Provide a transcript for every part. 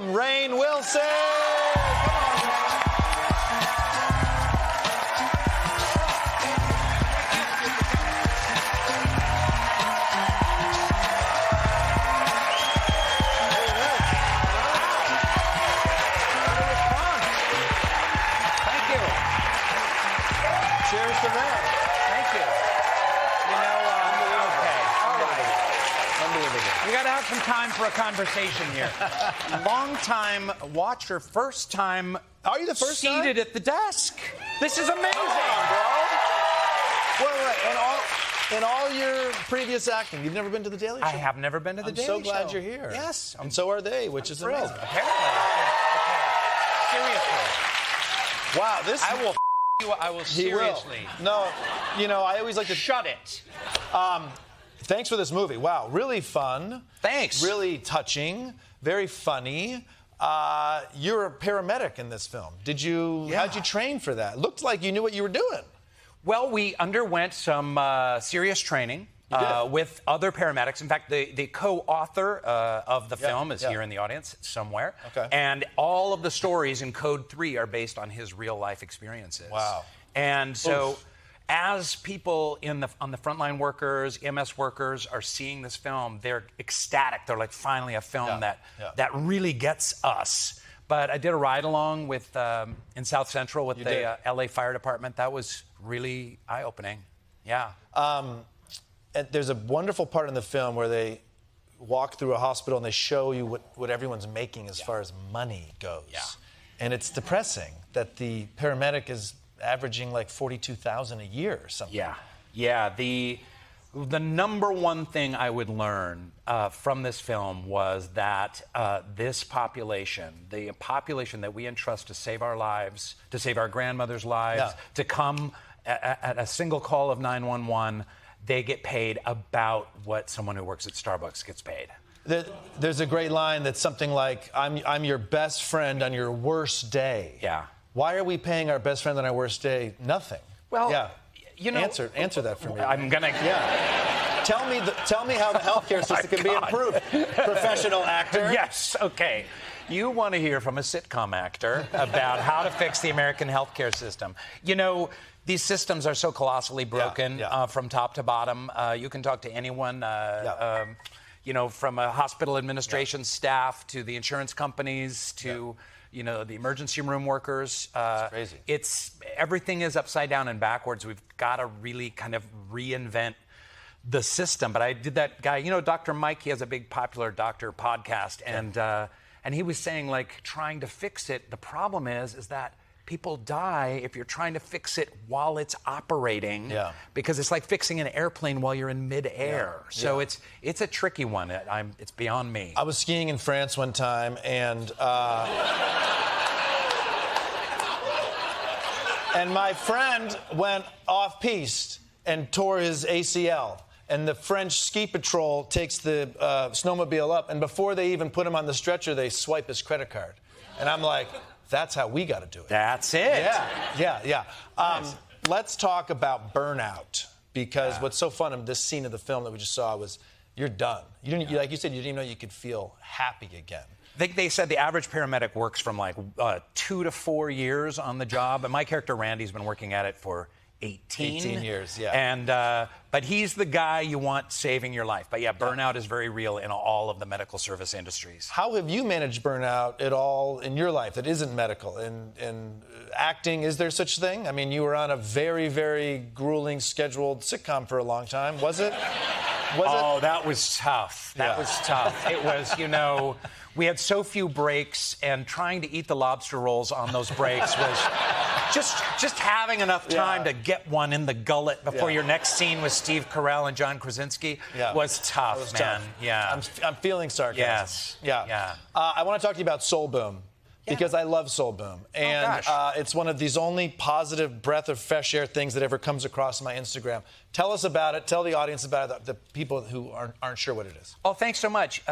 Rainn Wilson! Thank you. Cheers to that. Thank you. Unbelievable. We got to have some time for a conversation here. Long-time watcher, first time. Are you the first seated at the desk? This is amazing, bro. Well, in all your previous acting, you've never been to the Daily Show? I have never been to the Daily Show. I'm so glad you're here. Yes. And so are they, which is thrilled. amazing. Apparently. Okay. Seriously. Wow, this... I will you. I will seriously. No, I always like to... Shut it. Thanks for this movie. Wow, really fun. Thanks. Really touching. Very funny. You're a paramedic in this film. How'd you train for that? Looked like you knew what you were doing. Well, we underwent some serious training with other paramedics. In fact, the co-author of the film is here in the audience somewhere. Okay. And all of the stories in Code 3 are based on his real-life experiences. Wow. And so... As people on the frontline workers, MS workers are seeing this film, they're ecstatic. They're like, finally a film that really gets us. But I did a ride-along with in South Central with the LA Fire Department. That was really eye-opening. Yeah. And there's a wonderful part in the film where they walk through a hospital and they show you what everyone's making as far as money goes. Yeah. And it's depressing that the paramedic is averaging like $42,000 a year or something. Yeah. The number one thing I would learn from this film was that this population, the population that we entrust to save our lives, to save our grandmother's lives, to come at a single call of 911, they get paid about what someone who works at Starbucks gets paid. There's a great line that's something like, I'm your best friend on your worst day. Yeah. Why are we paying our best friend on our worst day nothing? Well, answer that for me. I'm gonna. Yeah. Tell me how the healthcare system can be improved, professional actor. Yes. Okay. You want to hear from a sitcom actor about how to fix the American healthcare system. These systems are so colossally broken from top to bottom. You can talk to anyone. From a hospital administration staff to the insurance companies to the emergency room workers. It's crazy. Everything is upside down and backwards. We've got to really kind of reinvent the system. But I did that guy, Dr. Mike, he has a big popular doctor podcast, and he was saying, like, trying to fix it. The problem is that people die if you're trying to fix it while it's operating, because it's like fixing an airplane while you're in midair. So it's a tricky one. It's beyond me. I was skiing in France one time, and my friend went off-piste and tore his ACL. And the French ski patrol takes the snowmobile up, and before they even put him on the stretcher, they swipe his credit card. And I'm like, that's how we got to do it. That's it. Yeah. Let's talk about burnout, because what's so fun of this scene of the film that we just saw was you're done. You didn't, like you said, you didn't even know you could feel happy again. I think they said the average paramedic works from like 2 to 4 years on the job, and my character Randy's been working at it for 18 years, And but he's the guy you want saving your life. But burnout is very real in all of the medical service industries. How have you managed burnout at all in your life that isn't medical? In acting, is there such thing? I mean, you were on a very, very grueling scheduled sitcom for a long time. Was it? That was tough. That was tough. It was, we had so few breaks, and trying to eat the lobster rolls on those breaks was just having enough time to get one in the gullet before your next scene with Steve Carell and John Krasinski was tough, man. Tough. Yeah. I'm feeling sarcasm. Yes. Yeah. I want to talk to you about Soul Boom. Because I love Soul Boom. And it's one of these only positive breath of fresh air things that ever comes across my Instagram. Tell us about it. Tell the audience about it, the people who aren't sure what it is. Oh, thanks so much.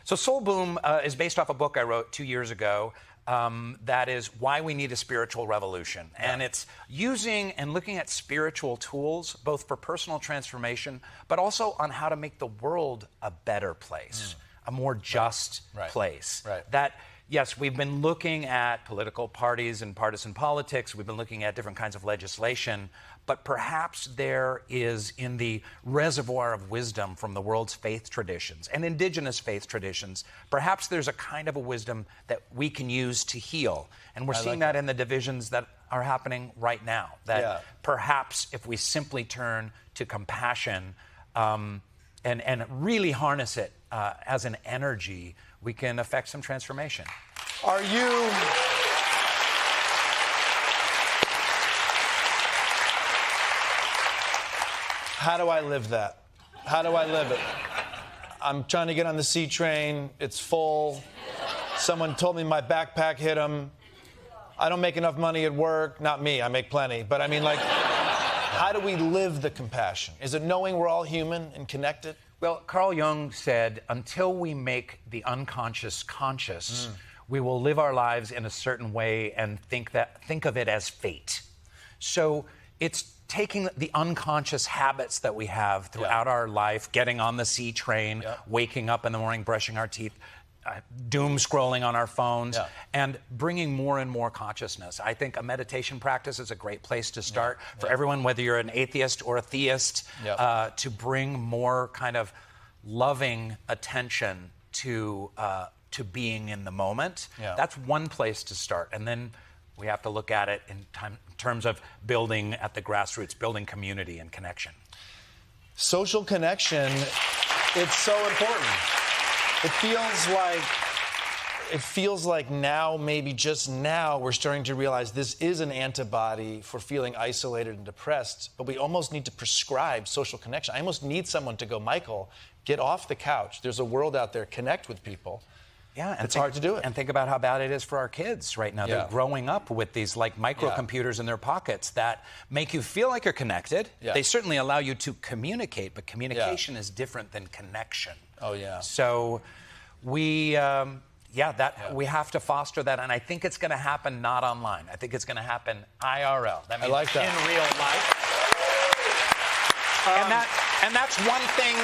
So Soul Boom is based off a book I wrote 2 years ago. That is Why We Need a Spiritual Revolution. And it's using and looking at spiritual tools, both for personal transformation, but also on how to make the world a better place, a more just place. Right. That yes, we've been looking at political parties and partisan politics. We've been looking at different kinds of legislation. But perhaps there is in the reservoir of wisdom from the world's faith traditions and indigenous faith traditions, perhaps there's a kind of a wisdom that we can use to heal. And we're seeing that in the divisions that are happening right now. That perhaps if we simply turn to compassion and really harness it as an energy, we can affect some transformation. Are you... How do I live that? How do I live it? I'm trying to get on the C train. It's full. Someone told me my backpack hit him. I don't make enough money at work. Not me, I make plenty. But I mean, like, how do we live the compassion? Is it knowing we're all human and connected? Well, Carl Jung said, until we make the unconscious conscious, we will live our lives in a certain way and think of it as fate. So it's taking the unconscious habits that we have throughout our life, getting on the C train, waking up in the morning, brushing our teeth, doom scrolling on our phones, and bringing more and more consciousness. I think a meditation practice is a great place to start for everyone, whether you're an atheist or a theist, to bring more kind of loving attention to being in the moment. That's one place to start. And then we have to look at it in terms of building at the grassroots, building community and connection. Social connection, it's so important. It feels like now, maybe just now, we're starting to realize this is an antibody for feeling isolated and depressed, but we almost need to prescribe social connection. I almost need someone to go, Michael, get off the couch. There's a world out there. Connect with people. Yeah, it's hard to do it. And think about how bad it is for our kids right now. They're growing up with these like microcomputers in their pockets that make you feel like you're connected. They certainly allow you to communicate, but communication is different than connection. Oh, yeah. So we, we have to foster that, and I think it's going to happen not online. I think it's going to happen IRL. That means I like that. In real life. And that's one thing.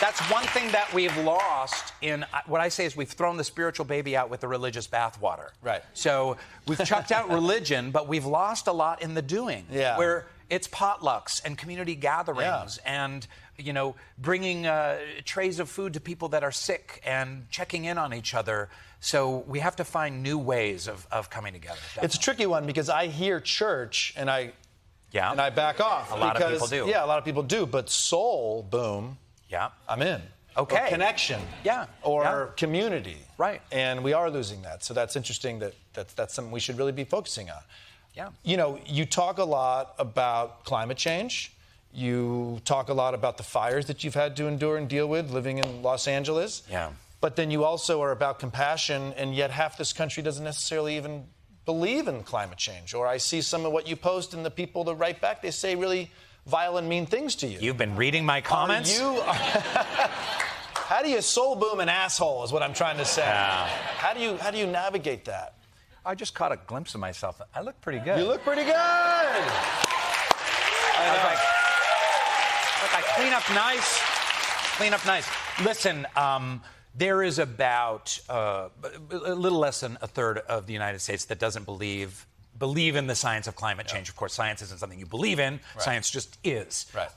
That's one thing that we've lost in what I say is we've thrown the spiritual baby out with the religious bathwater. Right. So we've chucked out religion, but we've lost a lot in the doing. Yeah. Where it's potlucks and community gatherings and, you know, bringing trays of food to people that are sick and checking in on each other. So we have to find new ways of coming together. Definitely. It's a tricky one because I hear church and I back off. A lot of people do. Yeah, a lot of people do. But soul, boom. Yeah. I'm in. Okay. Or connection. Yeah. Or community. Right. And we are losing that. So that's interesting that's something we should really be focusing on. Yeah. You know, you talk a lot about climate change. You talk a lot about the fires that you've had to endure and deal with living in Los Angeles. Yeah. But then you also are about compassion, and yet half this country doesn't necessarily even believe in climate change. Or I see some of what you post and the people that write back, they say really vile and mean things to you. You've been reading my comments? How do you soul boom an asshole is what I'm trying to say. Yeah. How do you navigate that? I just caught a glimpse of myself. I look pretty good. You look pretty good. I clean up nice. Clean up nice. Listen, there is about a little less than a third of the United States that doesn't believe in the science of climate change. Of course, science isn't something you believe in. Right. Science just is. Right.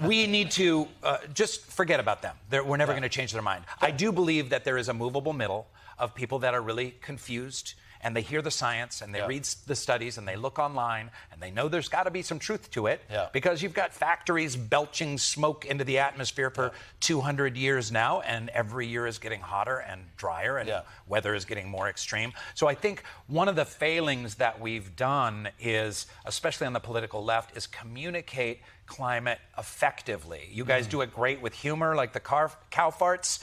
We need to just forget about them. We're never going to change their mind. I do believe that there is a movable middle of people that are really confused, and they hear the science, and they read the studies, and they look online, and they know there's got to be some truth to it, because you've got factories belching smoke into the atmosphere for 200 years now, and every year is getting hotter and drier, and weather is getting more extreme. So I think one of the failings that we've done is, especially on the political left, is communicate climate effectively. You guys do it great with humor, like the cow farts.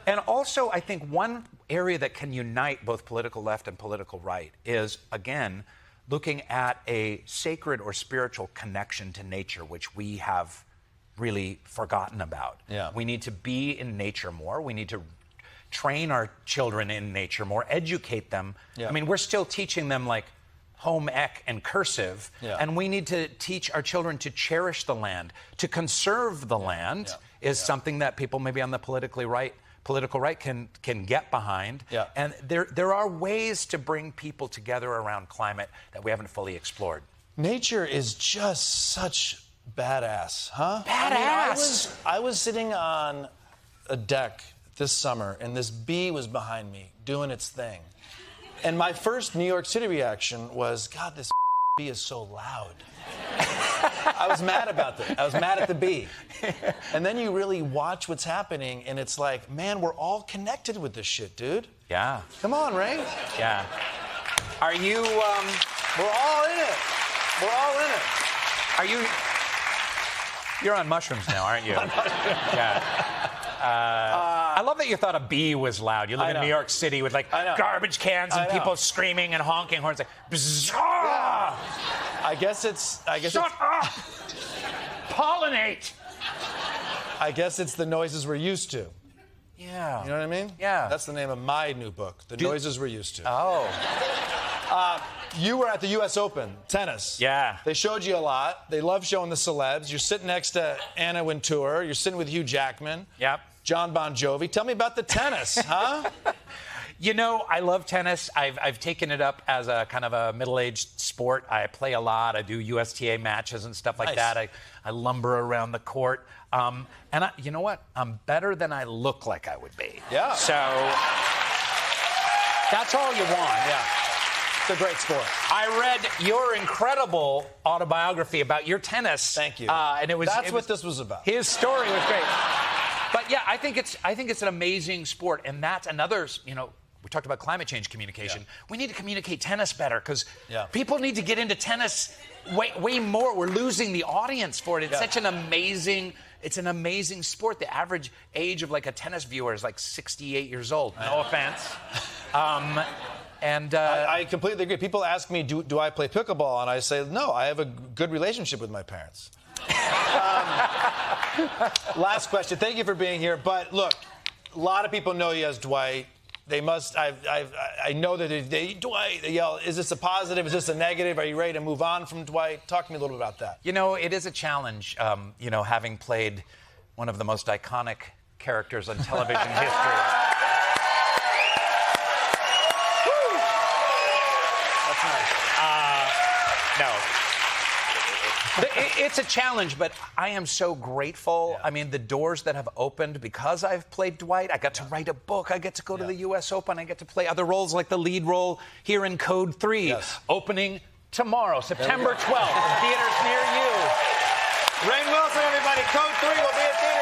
And also, I think one area that can unite both political left and political right is, again, looking at a sacred or spiritual connection to nature, which we have really forgotten about. Yeah. We need to be in nature more. We need to train our children in nature more, educate them. Yeah. I mean, we're still teaching them like home ec and cursive, and we need to teach our children to cherish the land, to conserve the land is something that people maybe on the politically right political right can get behind. Yeah. And there are ways to bring people together around climate that we haven't fully explored. Nature is just such badass, huh? Badass. I was sitting on a deck this summer, and this bee was behind me doing its thing. And my first New York City reaction was, God, this bee is so loud. I was mad about that. I was mad at the bee. And then you really watch what's happening, and it's like, man, we're all connected with this shit, dude. Yeah. Come on, Rainn. Yeah. Are you, We're all in it. We're all in it. You're on mushrooms now, aren't you? Yeah. I love that you thought a bee was loud. You live in New York City with like garbage cans and people screaming and honking horns like, bzzz, Yeah. I guess shut up! Pollinate! I guess it's the noises we're used to. Yeah. You know what I mean? Yeah. That's the name of my new book, The Noises We're Used to. Oh. You were at the U.S. Open, tennis. Yeah. They showed you a lot. They love showing the celebs. You're sitting next to Anna Wintour. You're sitting with Hugh Jackman. Yep. John Bon Jovi. Tell me about the tennis, huh? You know, I love tennis. I've taken it up as a kind of a middle-aged sport. I play a lot. I do USTA matches and stuff like that. I lumber around the court. And you know what? I'm better than I look like I would be. Yeah. So that's all you want. Yeah. It's a great sport. I read your incredible autobiography about your tennis. Thank you. And That's what this was about. His story was great. But yeah, I think it's an amazing sport, and that's another. You know, we talked about climate change communication. Yeah. We need to communicate tennis better because people need to get into tennis way more. We're losing the audience for it. It's such an amazing. It's an amazing sport. The average age of like a tennis viewer is like 68 years old. No offense. I completely agree. People ask me, do I play pickleball? And I say, no, I have a good relationship with my parents. Last question. Thank you for being here. But look, a lot of people know you as Dwight. They must. I know that Dwight. They yell. Is this a positive? Is this a negative? Are you ready to move on from Dwight? Talk to me a little bit about that. You know, it is a challenge. You know, having played one of the most iconic characters on television history. That's nice. No. It's a challenge, but I am so grateful. Yeah. I mean, the doors that have opened because I've played Dwight. I got to write a book. I get to go to the U.S. Open. I get to play other roles like the lead role here in Code 3, opening tomorrow, September 12th, in theaters near you. Rainn Wilson, everybody. Code 3 will be at theaters.